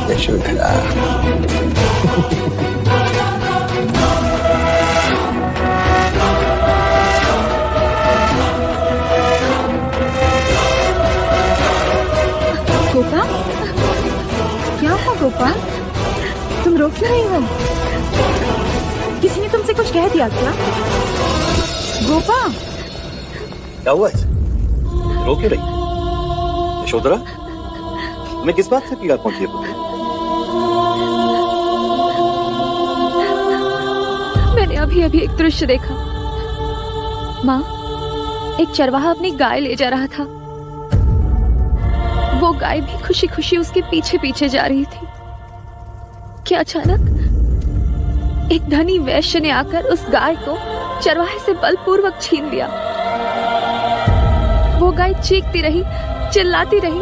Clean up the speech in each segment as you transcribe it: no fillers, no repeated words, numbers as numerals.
यशोधरा, गोपाल, क्या हुआ गोपाल? तुम रो क्यों रही हो? किसी ने तुमसे कुछ कह दिया क्या? गोपाल, क्या हुआ है? रो क्यों रही? यशोधरा, मैं किस बात से पीड़ा पहुंची है? मैंने अभी अभी एक दृश्य देखा। माँ, एक चरवाहा अपनी गाय ले जा रहा था। वो गाय भी खुशी खुशी उसके पीछे पीछे जा रही थी कि अचानक एक धनी वैश्य ने आकर उस गाय को चरवाहे से बलपूर्वक छीन लिया। वो गाय चीखती रही, चिल्लाती रही।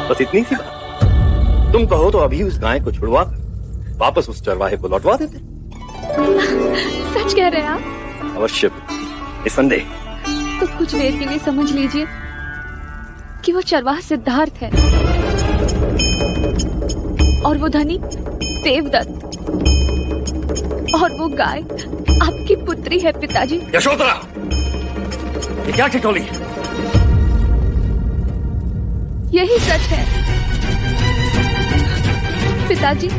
बस इतनी सी बात? तुम कहो तो अभी उस गाय को छुड़वा कर वापस उस चरवाहे को लौटवा देते। सच कह रहे हैं आप? अवश्य, निसंदेह। तो कुछ देर के लिए समझ लीजिए कि वो चरवाहा सिद्धार्थ है और वो धनी देवदत्त, और वो गाय आपकी पुत्री है पिताजी। यशोधरा, ये क्या ठिठोली है? यही सच है पिताजी।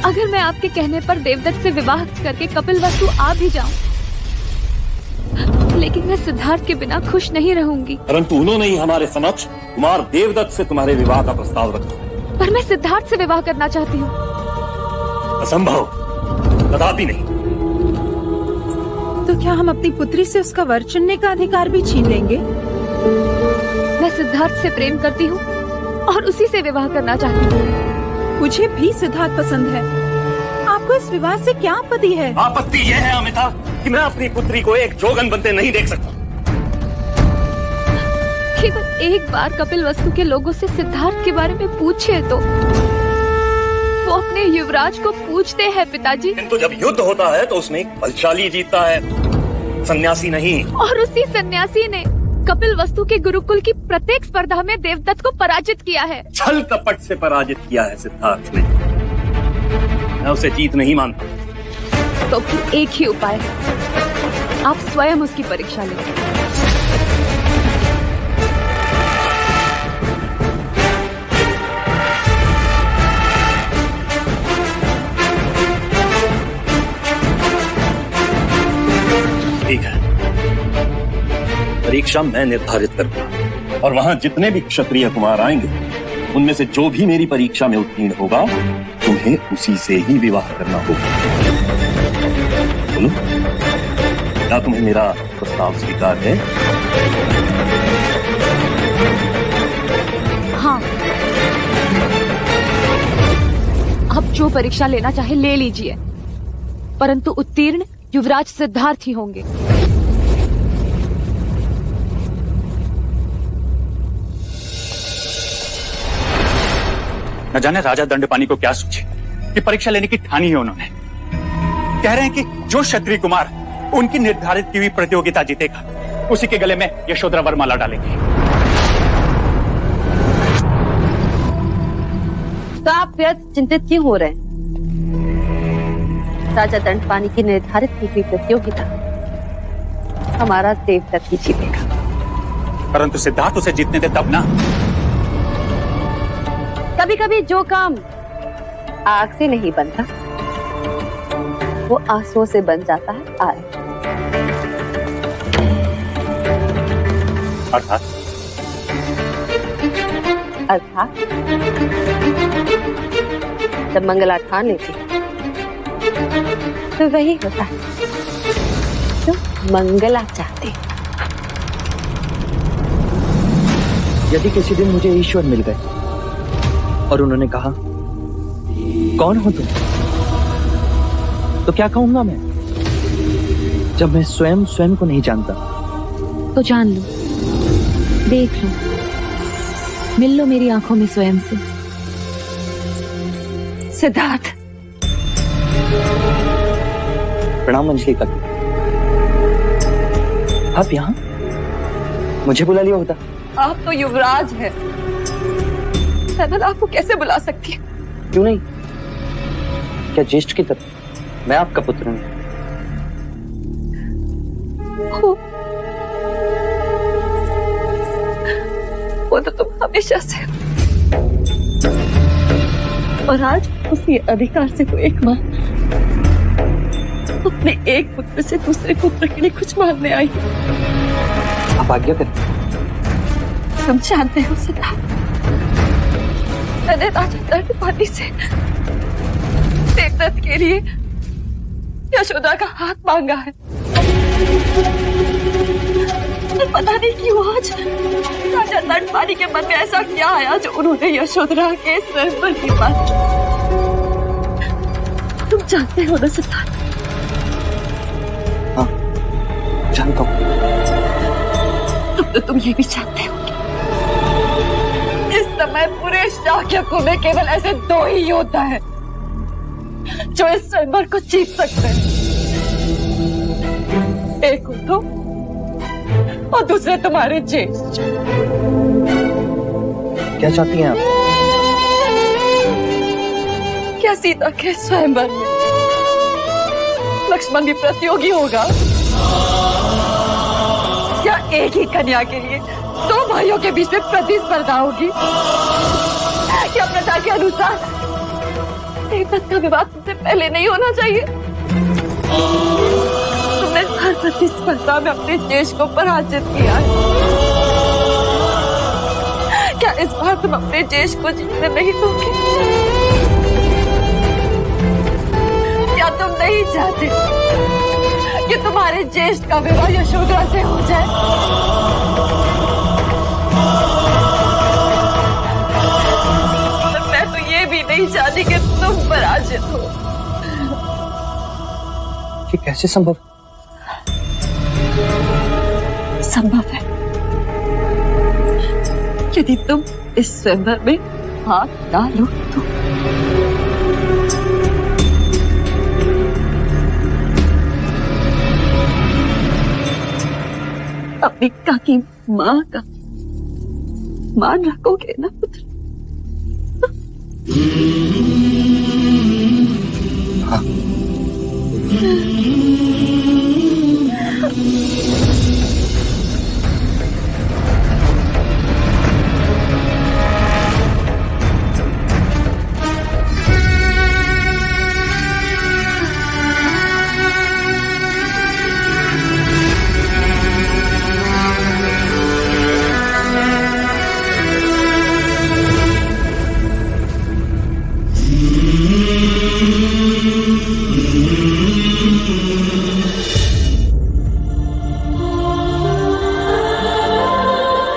अगर मैं आपके कहने पर देवदत्त से विवाह करके कपिलवस्तु आ भी जाऊं, लेकिन मैं सिद्धार्थ के बिना खुश नहीं रहूंगी। परंतु उन्होंने ही हमारे समक्ष कुमार देवदत्त से तुम्हारे विवाह का प्रस्ताव रखा। पर मैं सिद्धार्थ से विवाह करना चाहती हूँ। असंभव, कदापि नहीं। तो क्या हम अपनी पुत्री से उसका वर चुनने का अधिकार भी छीन लेंगे? मैं सिद्धार्थ से प्रेम करती हूँ और उसी से विवाह करना चाहती हूँ। मुझे भी सिद्धार्थ पसंद है। आपको इस विवाह से क्या आपत्ति है? आपत्ति यह है अमिता कि मैं अपनी पुत्री को एक जोगन बनते नहीं देख सकता। केवल एक बार कपिलवस्तु के लोगों से सिद्धार्थ के बारे में पूछे तो वो अपने युवराज को पूछते हैं पिताजी। किंतु जब युद्ध होता है तो उसमें एक बलशाली जीतता है, सन्यासी नहीं। और उसी सन्यासी ने कपिलवस्तु के गुरुकुल की प्रत्येक स्पर्धा में देवदत्त को पराजित किया है। छल कपट से पराजित किया है सिद्धार्थ ने। मैं उसे जीत नहीं मानता। तो फिर एक ही उपाय है, आप स्वयं उसकी परीक्षा लें। ठीक है, परीक्षा मैं निर्धारित करूंगा और वहां जितने भी क्षत्रिय कुमार आएंगे उनमें से जो भी मेरी परीक्षा में उत्तीर्ण होगा तुम्हें उसी से ही विवाह करना होगा। बोलो, क्या तुम्हें मेरा प्रस्ताव स्वीकार है? हाँ, आप जो परीक्षा लेना चाहे ले लीजिए, परंतु उत्तीर्ण युवराज सिद्धार्थ ही होंगे। न जाने राजा दंडपानी को क्या सोचे कि परीक्षा लेने की ठानी है उन्होंने। कह रहे हैं कि जो क्षत्रिय कुमार उनकी निर्धारित की हुई प्रतियोगिता जीतेगा उसी के गले में यशोधरा वरमाला डालेंगे। तो आप व्यर्थ चिंतित क्यों हो रहे हैं? राजा दंडपानी की निर्धारित की हुई प्रतियोगिता हमारा देवदत्त ही जीतेगा। परंतु सिद्धार्थ उसे जीतने दे तब ना। कभी कभी जो काम आग से नहीं बनता वो आंसुओं से बन जाता है। अर्थात जब मंगला ठान लेती तो वही होता है जो मंगला चाहते। यदि किसी दिन मुझे ईश्वर मिल गए और उन्होंने कहा कौन हो तुम, तो क्या कहूंगा मैं जब मैं स्वयं को नहीं जानता। तो जान लो, देख लो, मिल लो मेरी आंखों में स्वयं से। सिद्धार्थ। प्रणाम अंजलि काकी। आप यहाँ? मुझे बुला लिया होता। आप तो युवराज हैं, मैं आपको कैसे बुला सकती हूँ? क्यों नहीं, क्या ज्येष्ठ की तरह मैं आपका पुत्र हूँ। वो तो तुम हमेशा से हो। और आज उसी अधिकार से वो एक मां अपने एक पुत्र से दूसरे पुत्र के लिए कुछ मांगने आई। आप आज्ञा करें। तुम जानते हो सिद्धार्थ, मैंने राजा दंडपानी से देवदत्त के लिए यशोदा का हाथ मांगा है। पता नहीं क्यों आज राजा दंडपानी के मन में ऐसा क्या आया जो उन्होंने यशोदा के स्वयंवर की बात। तुम जानते हो ना सिद्धार्थ? हाँ, जानता हूँ। तो तुम ये भी जानते हो कि इस समय पूरे शाक्यकुल में केवल ऐसे दो ही योद्धा हैं जो इस स्वयंवर को जीत सकते हैं। एक हो तुम और दूसरे तुम्हारे ज्येष्ठ। क्या चाहती हैं आप? क्या सीता के स्वयंवर में लक्ष्मण भी प्रतियोगी होगा? क्या एक ही कन्या के लिए दो भाइयों के बीच में प्रतिस्पर्धा होगी? क्या प्रथा के अनुसार देवदत्त का विवाह तुमसे पहले नहीं होना चाहिए? तुमने हर प्रतिस्पर्धा में अपने ज्येष्ठ को पराजित किया है। क्या इस बार तुम अपने ज्येष्ठ को जीतने नहीं दोगे? क्या तुम नहीं चाहते कि तुम्हारे ज्येष्ठ का विवाह यशोदा से हो जाए? मैं तो ये भी नहीं चाहती कि तुम पराजित हो। ये कैसे संभव? संभव है यदि तुम इस स्वयंवर में हाथ डालो तो। अपनी काकी माँ का मान रखोगे ना पुत्र? हाँ।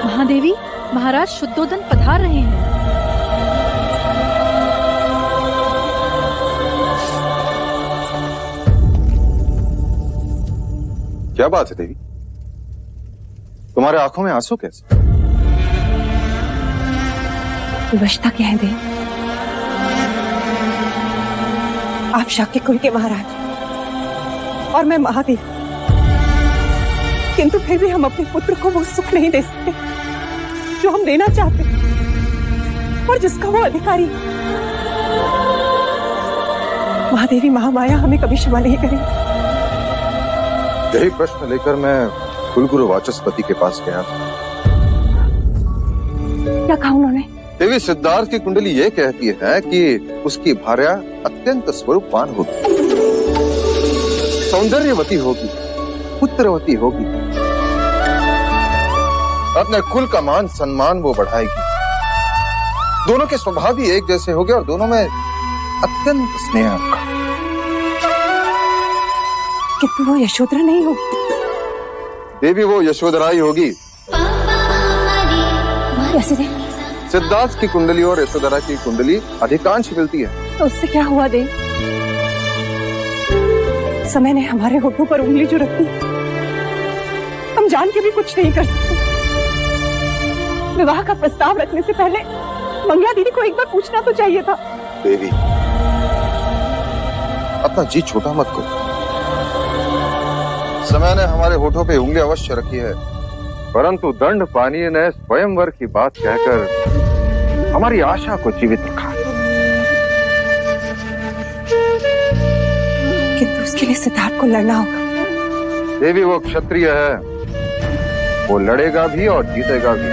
महादेवी, महाराज शुद्धोदन पधार रहे हैं। क्या बात है देवी, तुम्हारे आंखों में आंसू कैसे? विवशता कह दे। आप शाक्यकुल के महाराज और मैं महादेव, किंतु फिर भी हम अपने पुत्र को वो सुख नहीं दे सकते जो हम देना चाहते हैं और जिसका वो अधिकारी। महादेवी महामाया हमें कभी क्षमा नहीं करेगी। यही प्रश्न लेकर मैं कुलगुरु वाचस्पति के पास गया था। क्या कहा उन्होंने? देवी, सिद्धार्थ की कुंडली ये कहती है कि उसकी भार्या अत्यंत स्वरूपवान होगी, सौंदर्यवती होगी, पुत्रवती होगी, अपने कुल का मान सम्मान वो बढ़ाएगी, दोनों के स्वभाव भी एक जैसे होंगे और दोनों में अत्यंत स्नेह होगा। किंतु वो यशोधरा नहीं होगी। देवी, वो यशोधरा ही होगी। कैसे? सिद्धार्थ की कुंडली और यशोधरा की कुंडली अधिकांश मिलती है। तो उससे क्या हुआ देव? समय ने हमारे होठों पर उंगली जो रखी, हम जान के भी कुछ नहीं कर सकते। विवाह का प्रस्ताव रखने से पहले मंगला दीदी को एक बार पूछना तो चाहिए था। देवी, अपना जी छोटा मत करो। समय ने हमारे होठों पे उंगली अवश्य रखी है, परंतु दंड पानी ने स्वयंवर की बात कहकर हमारी आशा को जीवित रखा। किंतु उसके लिए सिद्धार्थ को लड़ना होगा। देवी, वो क्षत्रिय है, वो लड़ेगा भी और जीतेगा भी।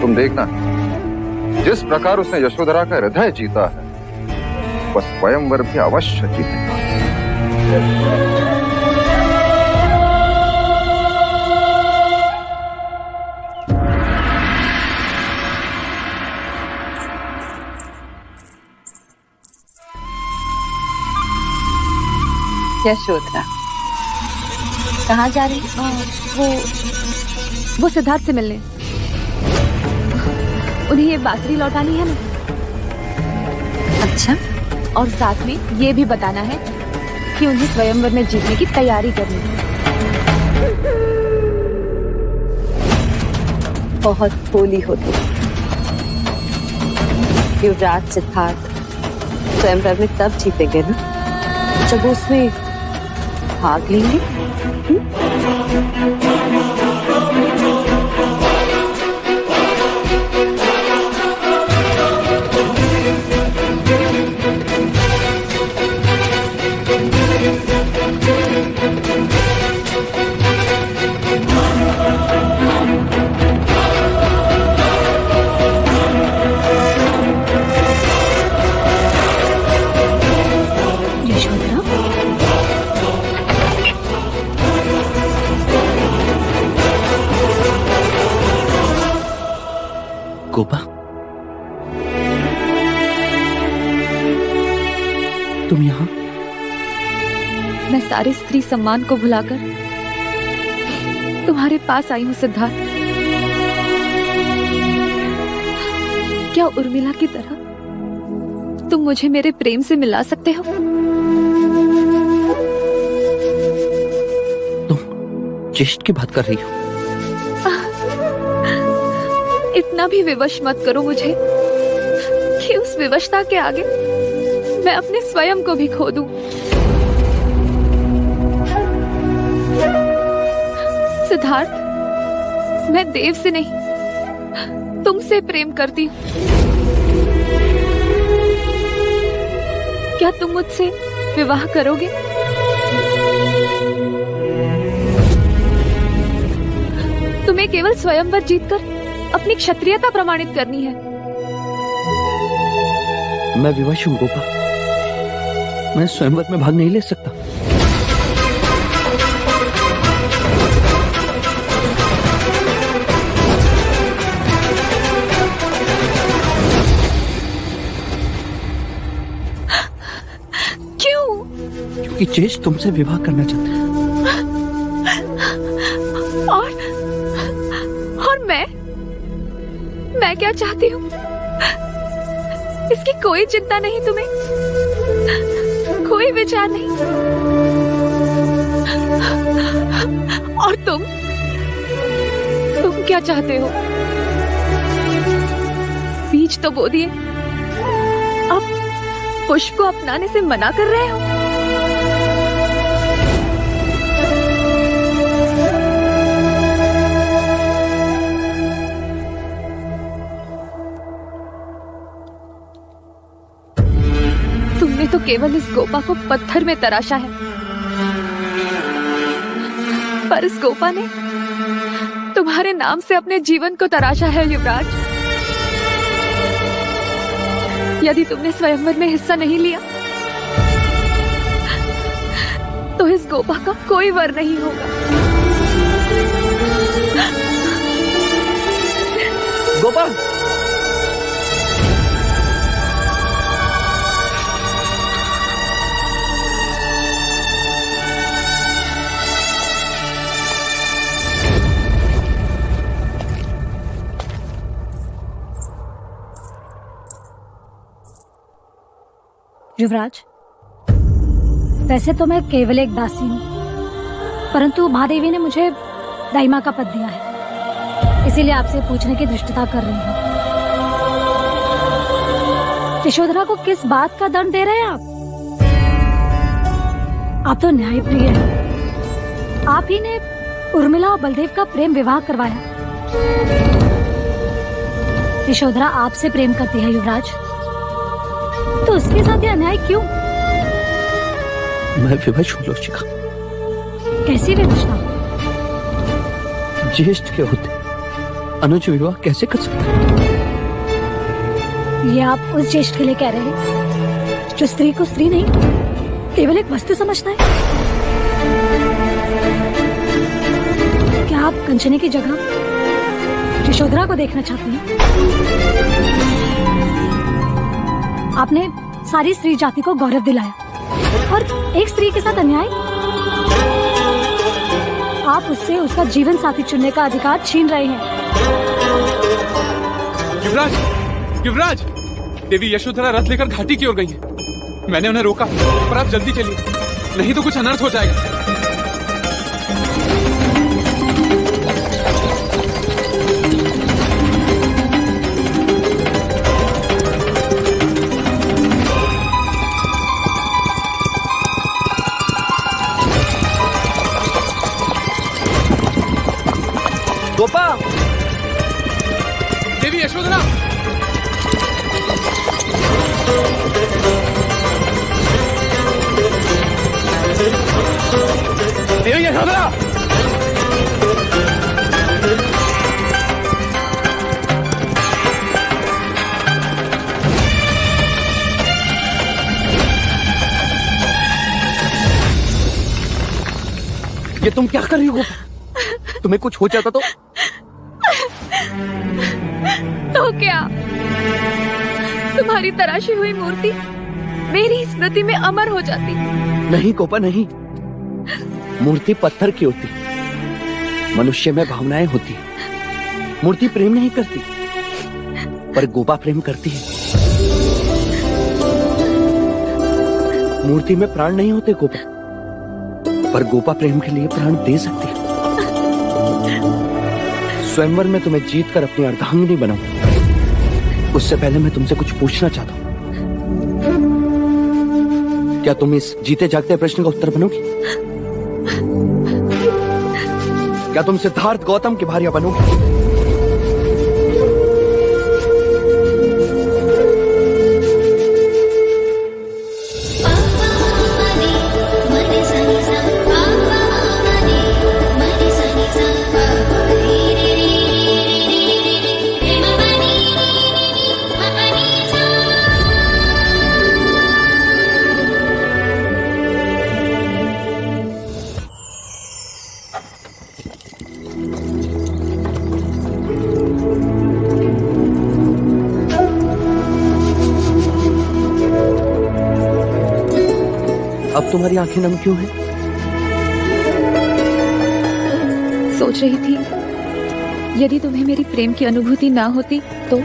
तुम देखना, जिस प्रकार उसने यशोधरा का हृदय जीता है, वह स्वयंवर भी अवश्य जीतेगा। यशोधरा कहाँ जा रही? वो सिद्धार्थ से मिलने। उन्हें ये बांसुरी लौटानी है ना। अच्छा, और साथ में ये भी बताना है कि उन्हें स्वयंवर में जीतने की तैयारी करनी है। बहुत भोली हो तुम। युवराज सिद्धार्थ स्वयंवर में तब जीतेंगे ना जब वो उसमें भाग लेंगे। गोपा, तुम यहाँ? मैं सारे स्त्री सम्मान को भुलाकर तुम्हारे पास आई हूँ सिद्धार्थ। क्या उर्मिला की तरह तुम मुझे मेरे प्रेम से मिला सकते हो? तुम चेष्ट की बात कर रही हो? इतना भी विवश मत करो मुझे कि उस विवशता के आगे मैं अपने स्वयं को भी खो दूं। सिद्धार्थ, मैं देव से नहीं तुमसे प्रेम करती हूँ। क्या तुम मुझसे विवाह करोगे? तुम्हें केवल स्वयंवर जीतकर अपनी क्षत्रियता प्रमाणित करनी है। मैं विवश हूँ गोपा, मैं स्वयंवर में भाग नहीं ले सकता। क्यों? क्योंकि चेष्ट तुमसे विवाह करना चाहता है। और मैं क्या चाहती हूँ इसकी कोई चिंता नहीं तुम्हें, कोई विचार नहीं। और तुम क्या चाहते हो? बीज तो बो दिए, अब पुष्प को अपनाने से मना कर रहे हो। तुमने तो केवल इस गोपा को पत्थर में तराशा है, पर इस गोपा ने तुम्हारे नाम से अपने जीवन को तराशा है युवराज। यदि तुमने स्वयंवर में हिस्सा नहीं लिया तो इस गोपा का कोई वर नहीं होगा। गोपा, युवराज, वैसे तो मैं केवल एक दासी हूँ, परंतु महादेवी ने मुझे दाइमा का पद दिया है, इसीलिए आपसे पूछने की धृष्टता कर रही हूँ। यशोधरा को किस बात का दंड दे रहे हैं आप? आप तो न्यायप्रिय हैं। आप ही ने उर्मिला और बलदेव का प्रेम विवाह करवाया। यशोधरा आपसे प्रेम करती है युवराज, तो उसके साथ ये अन्याय क्यों? मैं विवश हूँ लोचिका। कैसी विवशता? ज्येष्ठ के होते अनुज विवाह कैसे कर सकता? ये आप उस ज्येष्ठ के लिए कह रहे हैं जो स्त्री को स्त्री नहीं, केवल एक वस्तु समझता है? क्या आप कंचने की जगह यशोधरा को देखना चाहते हैं? आपने सारी स्त्री जाति को गौरव दिलाया और एक स्त्री के साथ अन्याय? आप उससे उसका जीवन साथी चुनने का अधिकार छीन रहे हैं। युवराज, युवराज, देवी यशोधरा रथ लेकर घाटी की ओर गई है। मैंने उन्हें रोका, पर आप जल्दी चलिए, नहीं तो कुछ अनर्थ हो जाएगा। गोपा, देवी यशोधरा, देवी यशोधरा, ये तुम क्या कर रही हो गोपा? तुम्हें कुछ हो जाता तो क्या? तुम्हारी तराशी हुई मूर्ति मेरी स्मृति में अमर हो जाती। नहीं गोपा, नहीं। मूर्ति पत्थर की होती, मनुष्य में भावनाएं होती। मूर्ति प्रेम नहीं करती, पर गोपा प्रेम करती है। मूर्ति में प्राण नहीं होते गोपा, पर गोपा प्रेम के लिए प्राण दे सकती है। स्वयंवर में तुम्हें जीत कर अपनी अर्धांगिनी बनाऊं, उससे पहले मैं तुमसे कुछ पूछना चाहता हूं। क्या तुम इस जीते जागते प्रश्न का उत्तर बनोगी? क्या तुम सिद्धार्थ गौतम की भार्या बनोगी? अब तुम्हारी आंखें नम क्यों हैं? सोच रही थी यदि तुम्हें मेरी प्रेम की अनुभूति ना होती तो।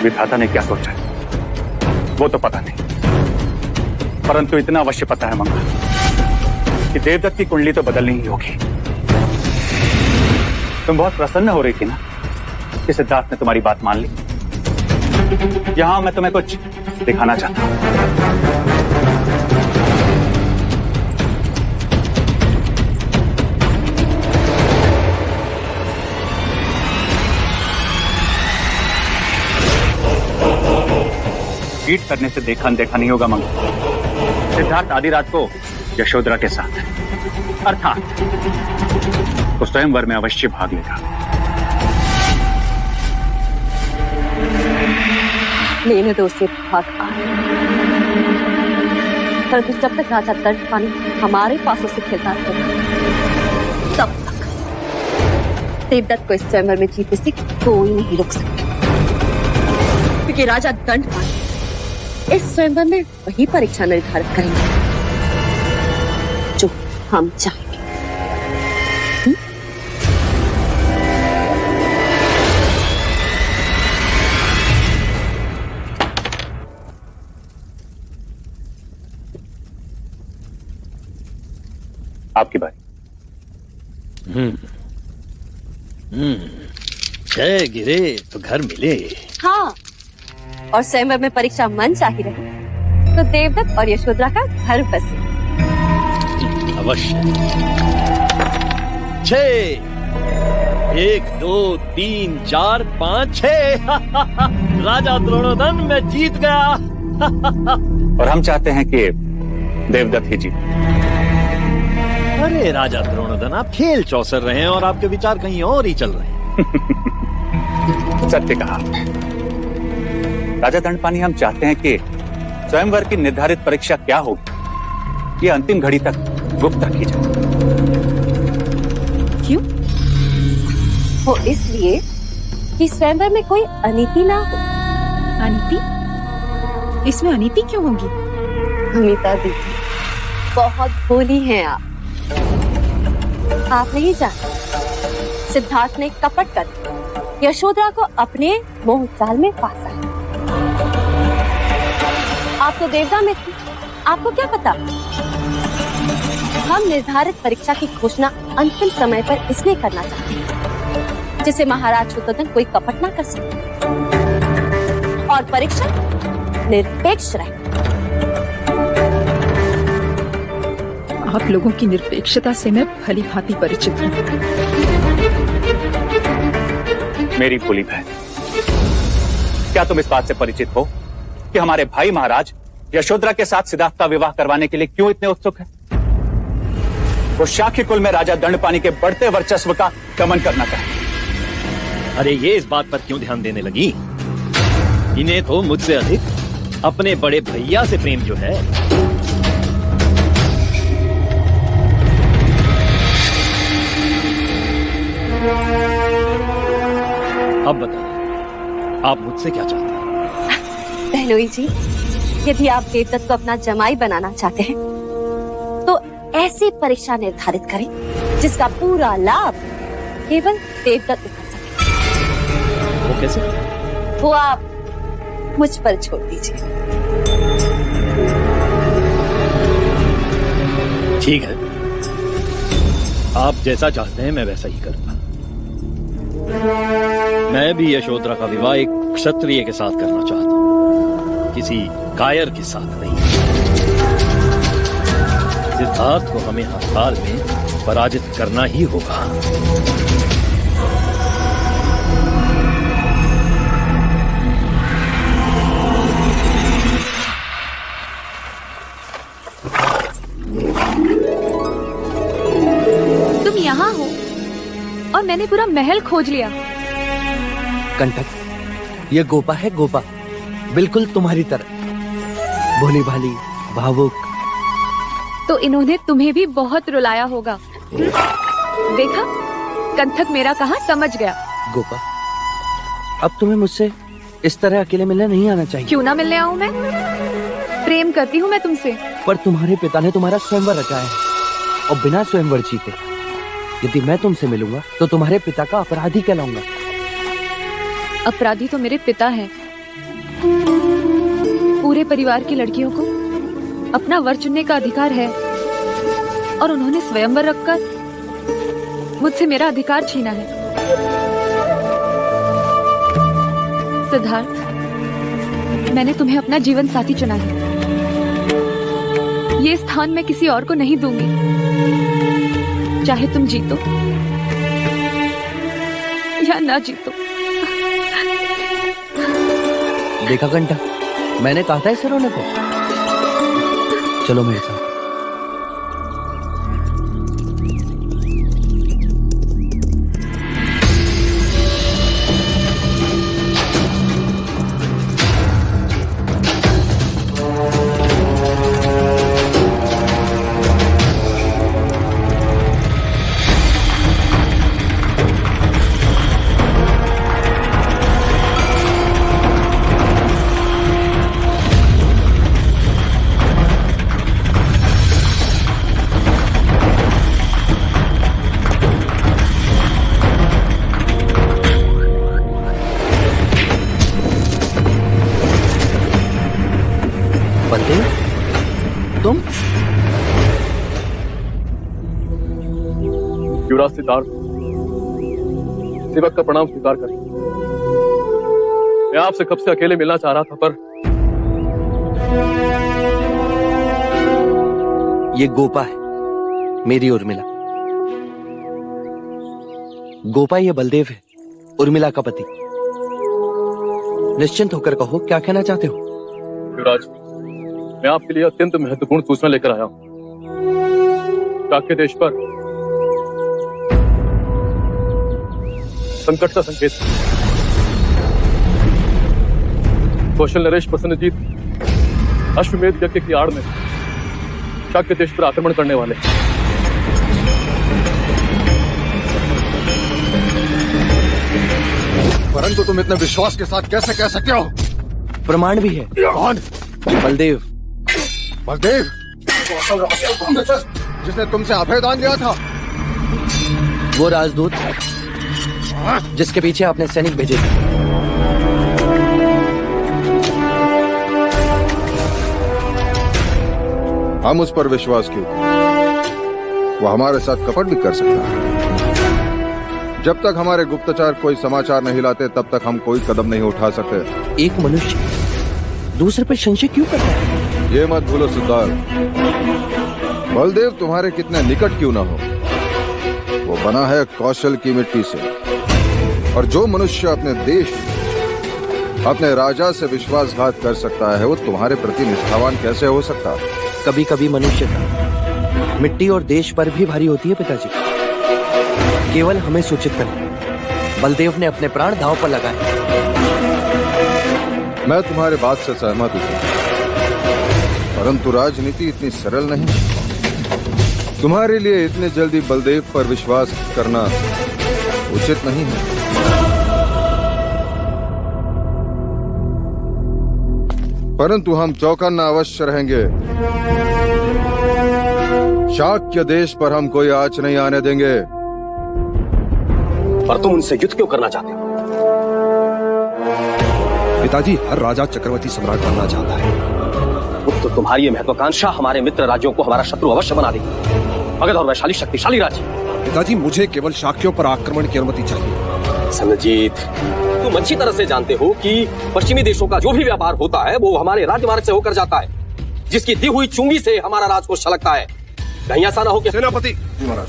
विधाता ने क्या सोचा वो तो पता नहीं, परंतु इतना अवश्य पता है मंगल कि देवदत्त की कुंडली तो बदलनी ही होगी। तुम बहुत प्रसन्न हो रही थी ना कि सिद्धार्थ ने तुम्हारी बात मान ली। यहां मैं तुम्हें कुछ दिखाना चाहता हूं। चीट करने से देखा अनदेखा नहीं होगा मंगल। सिद्धार्थ आधी रात को यशोधरा के साथ, अर्थात वो स्वयंवर में अवश्य भाग लेगा। लेने दो उसे भाग आए, परंतु जब तक राजा दंड पानी हमारे पासों से खेलता रहेगा तब तक देवदत्त को इस स्वयंवर में जीतने से कोई नहीं रोक सकता, क्योंकि राजा दंड पानी इस स्वयंवर में वही परीक्षा निर्धारित करेंगे जो हम चाहेंगे। आपकी बारी। जय गिरे तो घर मिले। हाँ, और स्वयंवर में परीक्षा मन चाही रहे तो देवदत्त और यशोधरा का घर बसे। अवश्य। 6 1 2 3 4 5 6 राजा द्रोणोदन मैं जीत गया। और हम चाहते हैं कि देवदत्त ही जीते। अरे राजा द्रोणोदन, आप खेल चौसर रहे हैं और आपके विचार कहीं और ही चल रहे हैं। सत्य कहा राजा दंडपानी। हम चाहते हैं कि स्वयंवर की निर्धारित परीक्षा क्या होगी ये अंतिम घड़ी तक गुप्त रखी जाए। क्यों? वो इसलिए कि स्वयंवर में कोई अनीति ना हो। अनीति? इसमें अनीति क्यों होगी? अमिता दीदी, बहुत भोली हैं आप। आप नहीं जानते, सिद्धार्थ ने कपट कर यशोधरा को अपने मोह जाल में फांसा है। आप तो देवता में थी, आपको क्या पता? हम निर्धारित परीक्षा की घोषणा अंतिम समय पर इसलिए करना चाहते हैं जिसे महाराज शुद्धोधन कोई कपट ना कर सके और परीक्षा निरपेक्ष रहे। आप लोगों की निरपेक्षता से मैं भली भांति परिचित हूँ। मेरी भोली बहन, क्या तुम इस बात से परिचित हो कि हमारे भाई महाराज यशोधरा के साथ सिद्धार्थ का विवाह करवाने के लिए क्यों इतने उत्सुक हैं? वो शाक्य कुल में राजा दंडपानी के बढ़ते वर्चस्व का दमन करना चाहते। अरे ये इस बात पर क्यों ध्यान देने लगी? इन्हें तो मुझसे अधिक अपने बड़े भैया से प्रेम जो है। अब बताइए, आप मुझसे क्या चाहते हैं? बहनोई जी, यदि आप देवदत्त को अपना जमाई बनाना चाहते हैं तो ऐसी परीक्षा निर्धारित करें जिसका पूरा लाभ केवल देवदत्त उठा सके। वो कैसे? वो आप मुझ पर छोड़ दीजिए। ठीक है, आप जैसा चाहते हैं मैं वैसा ही करूंगा। मैं भी यशोधरा का विवाह एक क्षत्रिय के साथ करना चाहता हूँ, किसी कायर के साथ नहीं। सिद्धार्थ को हमें हर हाल में पराजित करना ही होगा। तुम यहाँ हो और मैंने पूरा महल खोज लिया। कंटक, ये गोपा है, गोपा, बिल्कुल तुम्हारी तरह, भोली भाली, भावुक। तो इन्होंने तुम्हें भी बहुत रुलाया होगा। देखा, कंठक मेरा कहा समझ गया। गोपा, अब तुम्हें मुझसे इस तरह अकेले मिलने नहीं आना चाहिए। क्यों ना मिलने आऊं मैं? प्रेम करती हूँ मैं तुमसे। पर तुम्हारे पिता ने तुम्हारा स्वयंवर रचाया है और बिना स्वयंवर जीते यदि मैं तुमसे मिलूंगा तो तुम्हारे पिता का अपराधी कहलाऊंगा। अपराधी तो मेरे पिता हैं। पूरे परिवार की लड़कियों को अपना वर चुनने का अधिकार है और उन्होंने स्वयंवर रखकर मुझसे मेरा अधिकार छीना है। सिद्धार्थ, मैंने तुम्हें अपना जीवन साथी चुना है। ये स्थान मैं किसी और को नहीं दूंगी, चाहे तुम जीतो या ना जीतो। देखा घंटा, मैंने कहा था इसे रोने को। चलो मेरे साथ। युवराज सिद्धार्थ, सेवक का प्रणाम स्वीकार करें। मैं आपसे कब से अकेले मिलना चाह रहा था, पर ये गोपा है, मेरी उर्मिला। गोपा ये बलदेव है, उर्मिला का पति। निश्चिंत होकर कहो, क्या कहना चाहते हो? युवराज, मैं आपके लिए अत्यंत महत्वपूर्ण सूचना लेकर आया हूं। शाक्य देश पर संकट का संकेत। कौशल नरेश प्रसन्नजीत अश्वमेध यज्ञ की आड़ में शाक्य देश पर आक्रमण करने वाले। परंतु तुम इतने विश्वास के साथ कैसे कह सकते हो? प्रमाण भी है। कौन? बलदेव। बलदेव, जिसने तुमसे अभयदान लिया था? वो राजदूत जिसके पीछे आपने सैनिक भेजे थे। हम उस पर विश्वास क्यों? वो हमारे साथ कपट भी कर सकता है। जब तक हमारे गुप्तचर कोई समाचार नहीं लाते, तब तक हम कोई कदम नहीं उठा सकते। एक मनुष्य दूसरे पर संशय क्यों करता है? ये मत भूलो सिद्धार्थ, बलदेव तुम्हारे कितने निकट क्यों ना हो, वो बना है कौशल की मिट्टी से। और जो मनुष्य अपने देश, अपने राजा से विश्वासघात कर सकता है, वो तुम्हारे प्रति निष्ठावान कैसे हो सकता है? कभी कभी मनुष्य का मिट्टी और देश पर भी भारी होती है पिताजी। केवल हमें सूचित करना। बलदेव ने अपने प्राण दांव पर लगाए। मैं तुम्हारे बात से सहमत हूं, परंतु राजनीति इतनी सरल नहीं। तुम्हारे लिए इतने जल्दी बलदेव पर विश्वास करना उचित नहीं है। परंतु हम चौकन्ना अवश्य रहेंगे। शाक्य देश पर हम कोई आंच नहीं आने देंगे। पर तुम उनसे युद्ध क्यों करना चाहते हो? पिताजी, हर राजा चक्रवर्ती सम्राट बनना चाहता है। तो तुम्हारी ये महत्वाकांक्षा हमारे मित्र राज्यों को हमारा शत्रु अवश्य बना देगी। मगध और वैशाली शक्तिशाली राज्य। पिताजी, मुझे केवल शाक्यों पर आक्रमण की अनुमति चाहिए। सनजीत, तुम अच्छी तरह से जानते हो कि पश्चिमी देशों का जो भी व्यापार होता है वो हमारे राजमार्ग से होकर जाता है, जिसकी दी हुई चुंगी से हमारा राजकोष छलकता है। कहीं ऐसा ना हो कि सेनापति महाराज,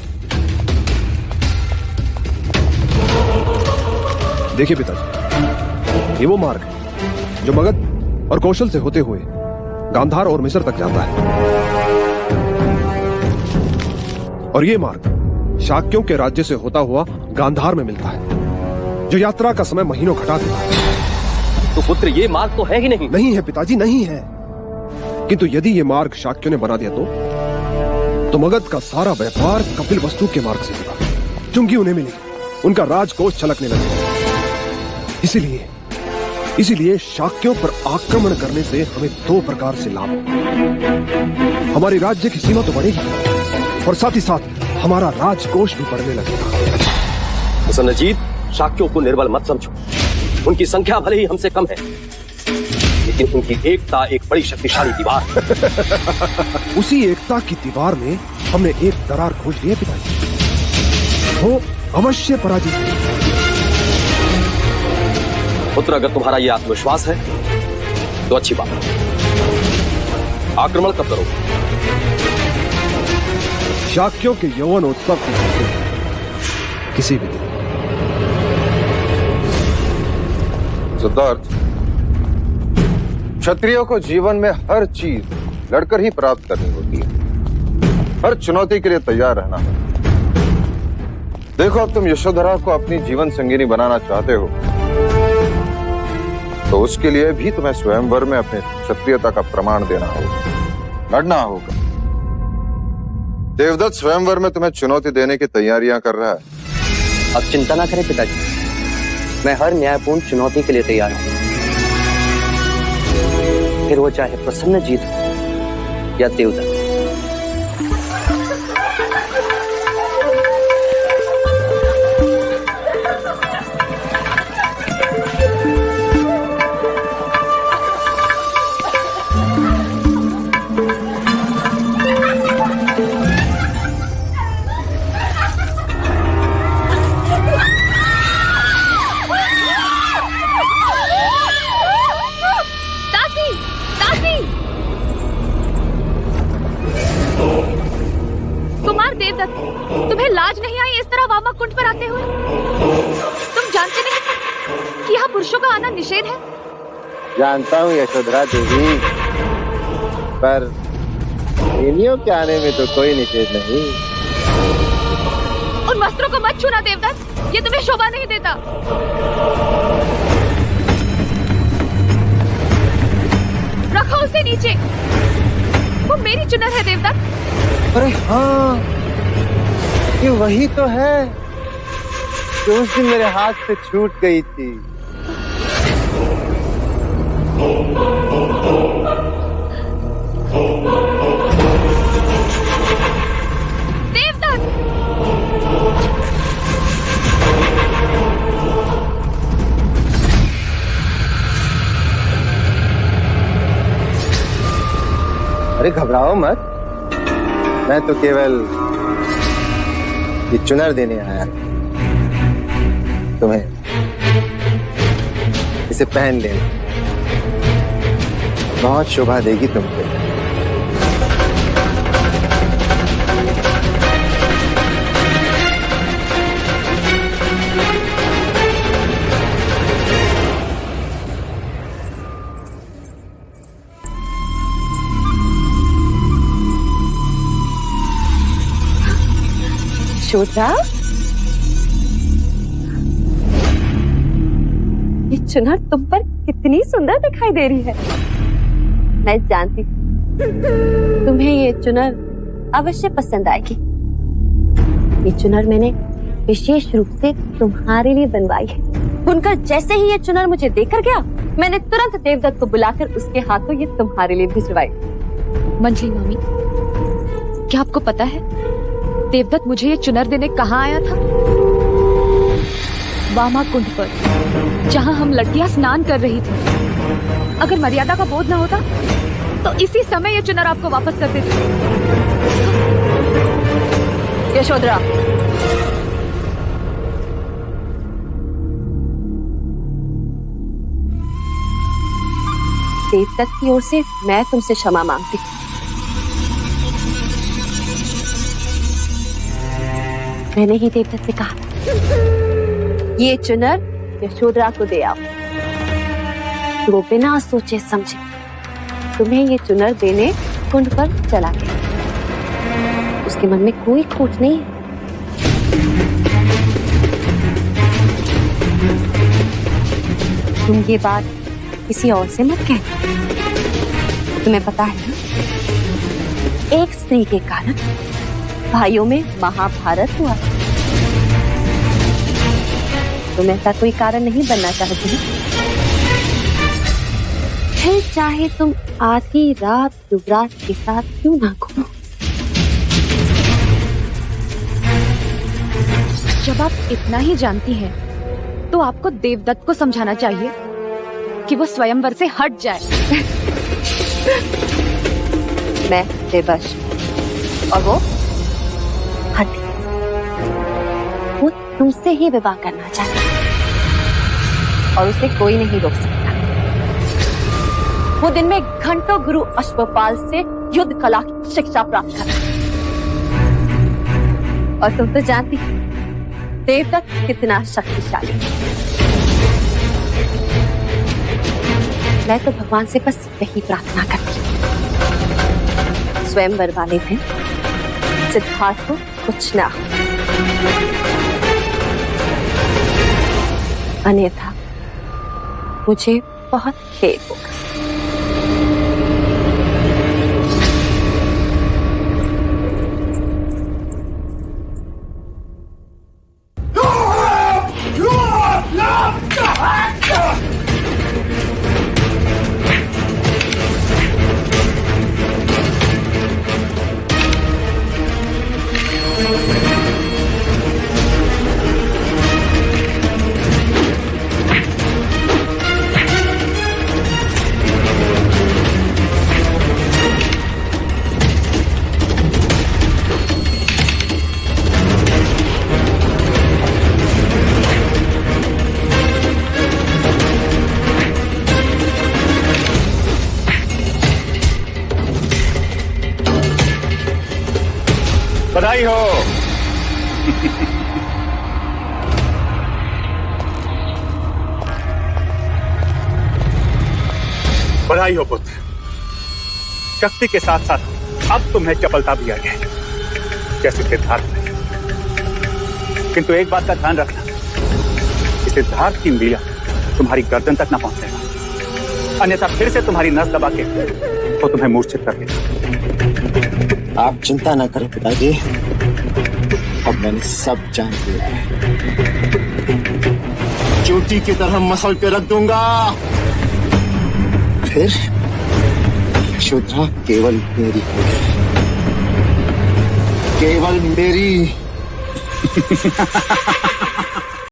देखिए पिताजी, ये वो मार्ग है जो मगध और कौशल से होते हुए गांधार और मिस्र तक जाता है, और ये मार्ग शाक्यों के राज्य से होता हुआ गांधार में मिलता है, जो यात्रा का समय महीनों घटा देता है। तो पुत्र, ये मार्ग तो है ही नहीं। नहीं है पिताजी, नहीं है। किंतु यदि ये मार्ग शाक्यों ने बना दिया तो मगध का सारा व्यापार कपिल वस्तु के मार्ग से होगा। चुंगी उन्हें मिलेगी, उनका राजकोष छलकने लगेगा। इसीलिए शाक्यों पर आक्रमण करने से हमें दो प्रकार से लाभ होगा। हमारी राज्य की सीमा तो बढ़ेगी, और साथ ही साथ हमारा राजकोष भी बढ़ने लगेगा। सनजीत, शाक्यों को निर्बल मत समझो। उनकी संख्या भले ही हमसे कम है, लेकिन उनकी एकता एक बड़ी शक्तिशाली दीवार। उसी एकता की दीवार में हमने एक दरार खोज ली है पिताजी। वो अवश्य पराजित है। पुत्र, अगर तुम्हारा ये आत्मविश्वास है तो अच्छी बात है। आक्रमण कब करोगे? शाक्यों के यौवन उत्सव की किसी भी दिन। सिद्धार्थ, क्षत्रियों को जीवन में हर चीज लड़कर ही प्राप्त करनी होती है। हर चुनौती के लिए तैयार रहना है। देखो, अब तुम यशोधरा को अपनी जीवन संगिनी बनाना चाहते हो, तो उसके लिए भी तुम्हें स्वयंवर में अपनी क्षत्रियता का प्रमाण देना होगा, लड़ना होगा। देवदत्त स्वयंवर में तुम्हें चुनौती देने की तैयारियां कर रहा है। अब चिंता ना करें पिताजी, मैं हर न्यायपूर्ण चुनौती के लिए तैयार हूं, फिर वो चाहे प्रसन्नजीत या देवदत्त। तुम्हें लाज नहीं आई इस तरह वामा कुंड पर आते हुए? तुम जानते नहीं कि यहाँ पुरुषों का आना निषेध है? जानता हूँ यशोधरा देवी, पर इन्हीं के आने में तो कोई निषेध नहीं। उन वस्त्रों को मत छूना देवदत्त, ये तुम्हें शोभा नहीं देता। रखो उसे नीचे, वो मेरी चुनर है देवदत्त। अरे हाँ, ये वही तो है जो उस दिन मेरे हाथ से छूट गई थी। देवदत्त! अरे घबराओ मत, मैं तो केवल ये चुनर देने आया तुम्हें। इसे पहन लेना, बहुत शोभा देगी तुमको। यशोधरा, ये चुनर तुम पर कितनी सुंदर दिखाई दे रही है। मैं जानती हूँ तुम्हें ये चुनर अवश्य पसंद आएगी। ये चुनर मैंने विशेष रूप से तुम्हारे लिए बनवाई है। बुनकर जैसे ही ये चुनर मुझे देकर गया, मैंने तुरंत देवदत्त को बुलाकर उसके हाथों ये तुम्हारे लिए भिजवाई। मंजली मामी, क्या आपको पता है देवदत्त मुझे ये चुनर देने कहाँ आया था? वामा कुंड पर, जहाँ हम लड़कियां स्नान कर रही थी। अगर मर्यादा का बोध न होता तो इसी समय ये चुनर आपको वापस कर देती। यशोधरा, देवदत्त की ओर से मैं तुमसे क्षमा मांगती हूँ। मैंने ही देवदत्त से कहा ये चुनर यशोधरा को दे आओ। वो बिना सोचे समझे तुम्हें ये चुनर देने कुंड पर चला गया। उसके मन में कोई खोट नहीं है। तुम ये बात किसी और से मत कहना। तुम्हें पता है ना, एक स्त्री के कारण भाइयों में महाभारत हुआ। तुम ऐसा कोई कारण नहीं बनना चाहती। फिर चाहे तुम आधी रात युवराज के साथ क्यों ना घूमो। जब आप इतना ही जानती हैं, तो आपको देवदत्त को समझाना चाहिए कि वो स्वयंवर से हट जाए। मैं बेबस और वो हटी। वो तुमसे ही विवाह करना चाहती और उसे कोई नहीं रोक सकता। वो दिन में घंटों गुरु अश्वपाल से युद्ध कला की शिक्षा प्राप्त कर। और तुम तो जानती हो देवदत्त कितना शक्तिशाली है। मैं तो भगवान से बस यही प्रार्थना करती हूँ, स्वयंवर वाले दिन सिद्धार्थ को कुछ ना हो, अन्यथा मुझे बहुत खेद होगा। बधाई हो, बधाई हो पुत्र, शक्ति के साथ साथ अब तुम्हें चपलता भी आई है, जैसे सिद्धार्थ ने। किंतु एक बात का ध्यान रखना कि सिद्धार्थ की उंगलियां तुम्हारी गर्दन तक न पहुंचने, अन्यथा फिर से तुम्हारी नस दबा के वो तुम्हें मूर्छित कर देगा। आप चिंता न करें पिताजी, अब मैंने सब जान लिया है। चोटी की तरह मसल पे रख दूंगा, फिर यशोधरा केवल मेरी होगी, केवल मेरी।